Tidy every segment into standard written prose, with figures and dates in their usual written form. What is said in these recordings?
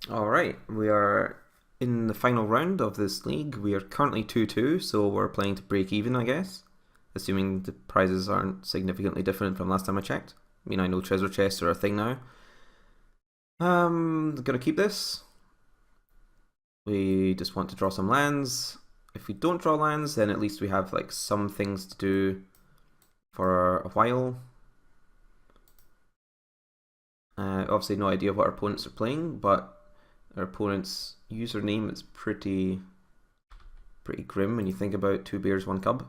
Alright, we are in the final round of this league. We are currently 2-2, so we're playing to break even, I guess. Assuming the prizes aren't significantly different from last time I checked. I mean, I know treasure chests are a thing now. Gonna keep this. We just want to draw some lands. If we don't draw lands, then at least we have like some things to do for a while. Obviously no idea what our opponents are playing, but our opponent's username is pretty grim when you think about 2 bears, 1 cub.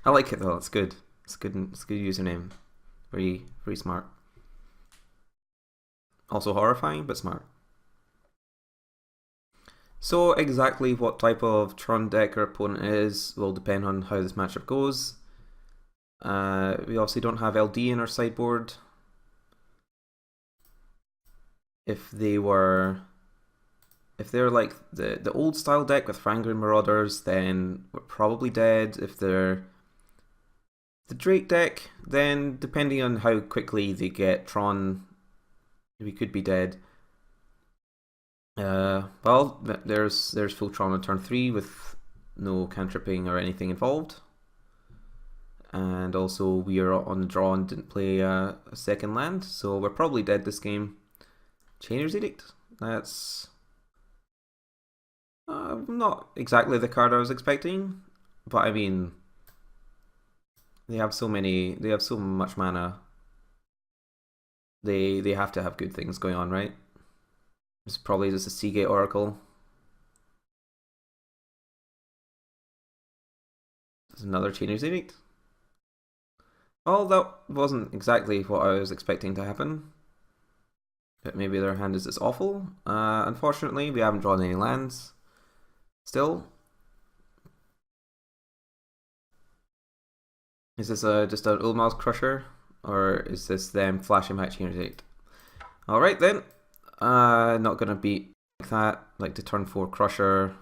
I like it though, it's good. It's good. It's a good username. Very smart. Also horrifying, but smart. So exactly what type of Tron deck our opponent is will depend on how this matchup goes. We obviously don't have LD in our sideboard. If they're like the old style deck with Frangren Marauders, then we're probably dead. If they're the Drake deck, then depending on how quickly they get Tron, we could be dead. Well, there's full Tron on turn 3 with no cantripping or anything involved. And also we are on the draw and didn't play a second land, so we're probably dead this game. Chainer's Edict, that's not exactly the card I was expecting, but I mean, they have so much mana. They have to have good things going on, right? It's probably just a Seagate Oracle. There's another Chainer's Edict. Well, that wasn't exactly what I was expecting to happen. But maybe their hand is just awful. Unfortunately, we haven't drawn any lands. Still. Is this just an Ulma's Crusher? Or is this them flashing back Chainer's Edict? Alright then. Not gonna beat like that. Like to turn 4 Crusher.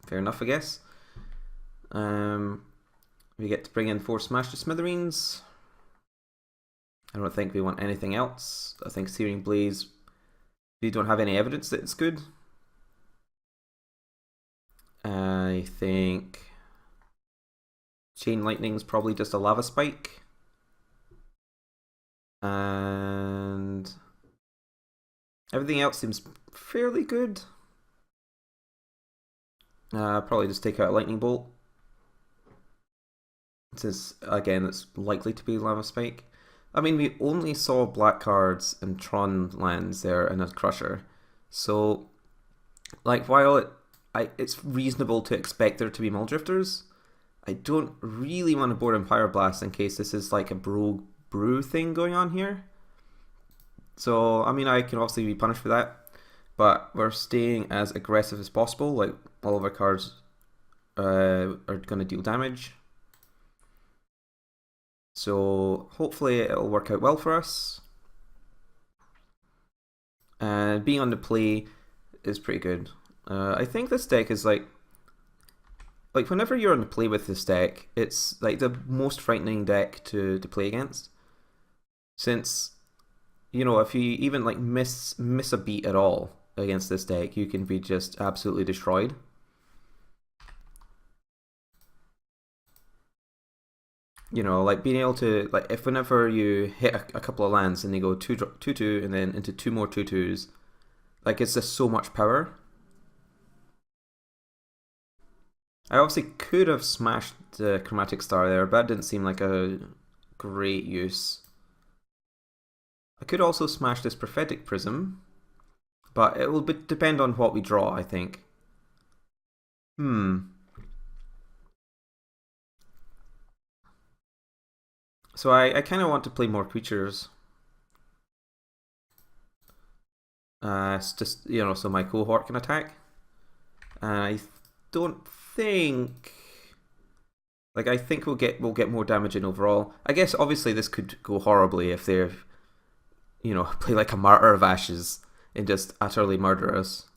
Fair enough, I guess. We get to bring in 4 Smash to Smithereens. I don't think we want anything else. I think Searing Blaze, we don't have any evidence that it's good. I think Chain Lightning's probably just a Lava Spike. And everything else seems fairly good. Probably just take out a Lightning Bolt. Since, again, it's likely to be Lava Spike. I mean, we only saw black cards and Tron lands there in a Crusher. So, like, while it's reasonable to expect there to be Mulldrifters, I don't really want to board Empire Blast in case this is like a brew thing going on here. So, I mean, I can obviously be punished for that, but we're staying as aggressive as possible. Like, all of our cards are going to deal damage. So hopefully it'll work out well for us. And being on the play is pretty good. I think this deck is like whenever you're on the play with this deck, it's like the most frightening deck to play against. Since, you know, if you even like miss a beat at all against this deck, you can be just absolutely destroyed. You know, like being able to, like, if whenever you hit a couple of lands and they go 2/2 and then into 2 more 2/2s, like, it's just so much power. I obviously could have smashed the Chromatic Star there, but that didn't seem like a great use. I could also smash this Prophetic Prism, but it will depend on what we draw, I think. So I kind of want to play more creatures. It's just, you know, so my cohort can attack. I don't think, like, I think we'll get more damage in overall. I guess obviously this could go horribly if they're, you know, play like a Martyr of Ashes and just utterly murder us.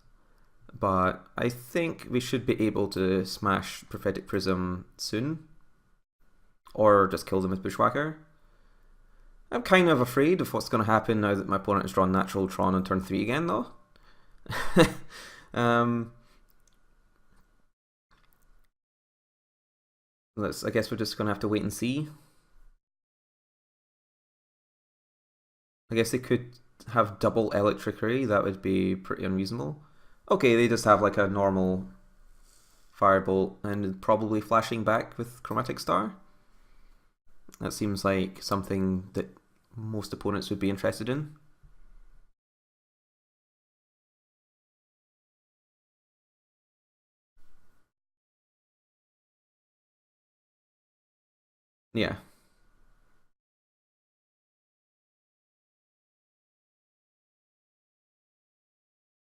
But I think we should be able to smash Prophetic Prism soon, or just kill them with Bushwhacker. I'm kind of afraid of what's going to happen now that my opponent has drawn natural Tron on turn 3 again, though. I guess we're just going to have to wait and see. I guess they could have double Electricity, that would be pretty unreasonable. Okay, they just have like a normal Firebolt and probably flashing back with Chromatic Star. That seems like something that most opponents would be interested in. Yeah.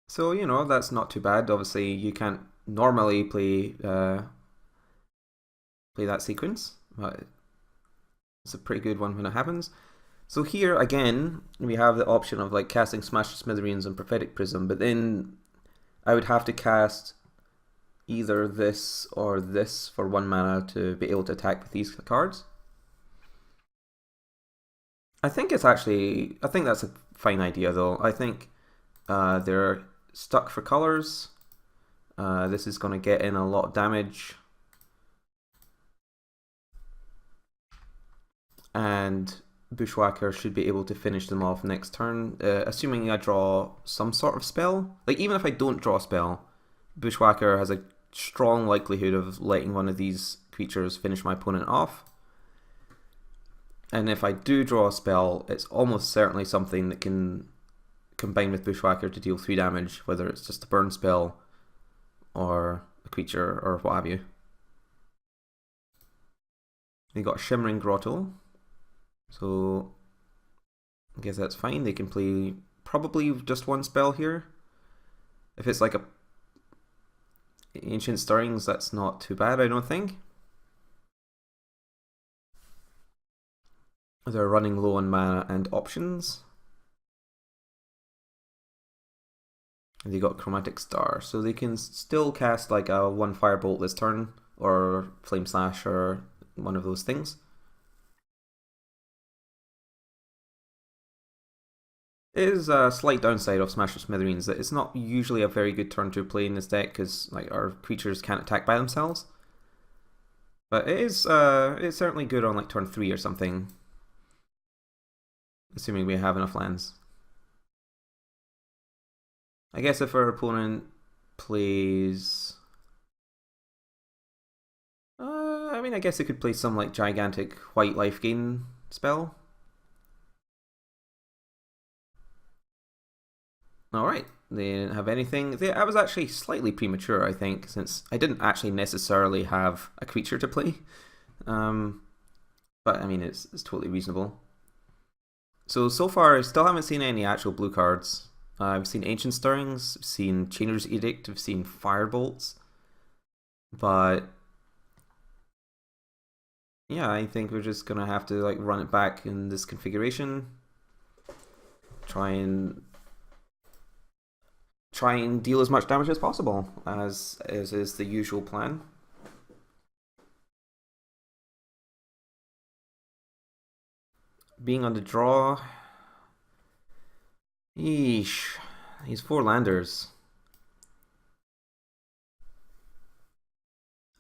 So, you know, that's not too bad. Obviously, you can't normally play that sequence, but it's a pretty good one when it happens. So here, again, we have the option of like casting Smash to Smithereens and Prophetic Prism, but then I would have to cast either this or this for 1 mana to be able to attack with these cards. I think that's a fine idea though. I think they're stuck for colors. This is going to get in a lot of damage. And Bushwhacker should be able to finish them off next turn, assuming I draw some sort of spell. Like, even if I don't draw a spell, Bushwhacker has a strong likelihood of letting one of these creatures finish my opponent off. And if I do draw a spell, it's almost certainly something that can combine with Bushwhacker to deal 3 damage, whether it's just a burn spell or a creature or what have you. They got Shimmering Grotto, so I guess that's fine. They can play probably just 1 spell here. If it's like a Ancient Stirrings, that's not too bad, I don't think. They're running low on mana and options. And they got Chromatic Star, so they can still cast like a 1 Firebolt this turn, or Flame Slash, or one of those things. It is a slight downside of Smash or Smithereens that it's not usually a very good turn to play in this deck because like our creatures can't attack by themselves. But it's certainly good on like turn 3 or something, assuming we have enough lands. I guess if our opponent plays... I mean, I guess it could play some like gigantic white life gain spell. Alright, they didn't have anything. I was actually slightly premature, I think, since I didn't actually necessarily have a creature to play. But I mean, it's totally reasonable. So far, I still haven't seen any actual blue cards. I've seen Ancient Stirrings, I've seen Chainer's Edict, I've seen Firebolts. But yeah, I think we're just gonna have to like run it back in this configuration. Try and deal as much damage as possible, as is the usual plan. Being on the draw. Yeesh. These 4 landers.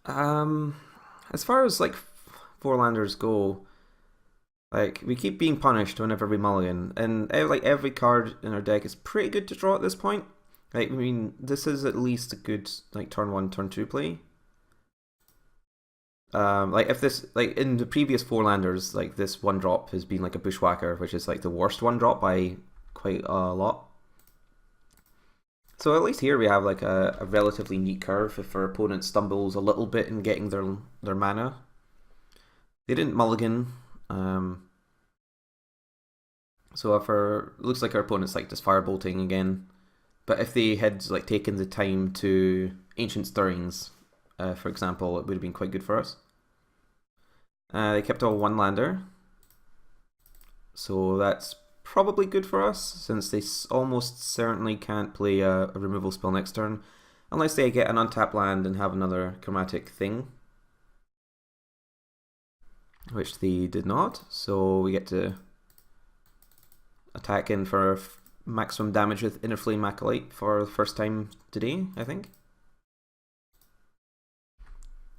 As far as like 4 landers go, like we keep being punished whenever we mulligan, and like every card in our deck is pretty good to draw at this point. Like, I mean, this is at least a good like turn 1, turn 2 play. Like if this, like in the previous 4 landers, like this 1-drop has been like a Bushwhacker, which is like the worst 1-drop by quite a lot. So at least here we have like a relatively neat curve if our opponent stumbles a little bit in getting their mana. They didn't mulligan, so if looks like our opponent's like just firebolting again. But if they had like taken the time to Ancient Stirrings, for example, it would have been quite good for us. They kept a 1-lander, so that's probably good for us, since they almost certainly can't play a removal spell next turn, unless they get an untapped land and have another chromatic thing, which they did not, so we get to attack in for maximum damage with Inner Flame Acolyte for the first time today, I think.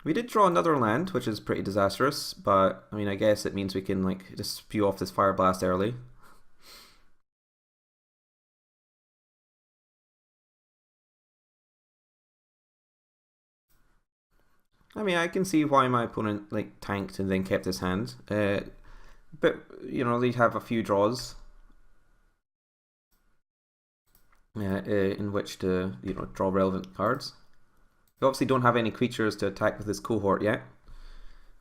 We did draw another land, which is pretty disastrous, but I mean, I guess it means we can like just spew off this Fire Blast early. I mean, I can see why my opponent like tanked and then kept his hand. But you know, they'd have a few draws in which to draw relevant cards. We obviously don't have any creatures to attack with this cohort yet,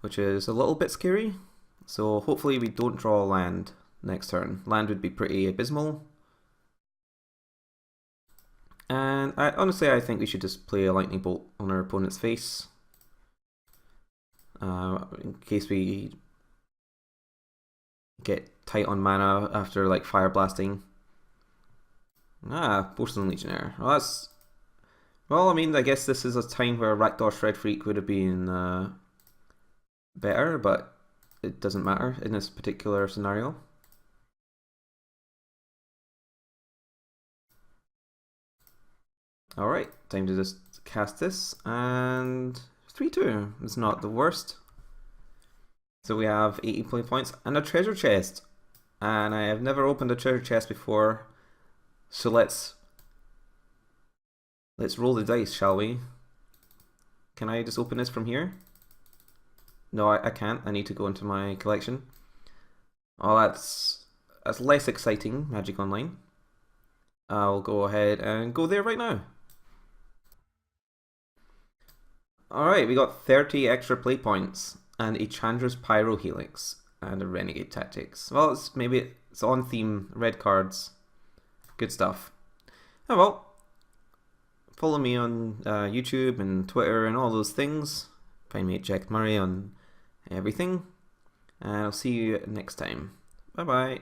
which is a little bit scary. So hopefully we don't draw land next turn. Land would be pretty abysmal. And honestly, I think we should just play a lightning bolt on our opponent's face. In case we get tight on mana after like fire blasting. Porcelain Legionnaire. Well, I mean, I guess this is a time where Rakdos Shred Freak would have been better, but it doesn't matter in this particular scenario. Alright, time to just cast this, and 3-2. It's not the worst. So we have 80 play points and a treasure chest. And I have never opened a treasure chest before. So let's roll the dice, shall we? Can I just open this from here? No, I can't. I need to go into my collection. Oh, that's less exciting, Magic Online. I'll go ahead and go there right now. Alright, we got 30 extra play points and a Chandra's Pyro Helix and a Renegade Tactics. Well, maybe it's on theme, red cards. Good stuff. Oh well, follow me on YouTube and Twitter and all those things. Find me at Jecht Murray on everything. And I'll see you next time. Bye bye.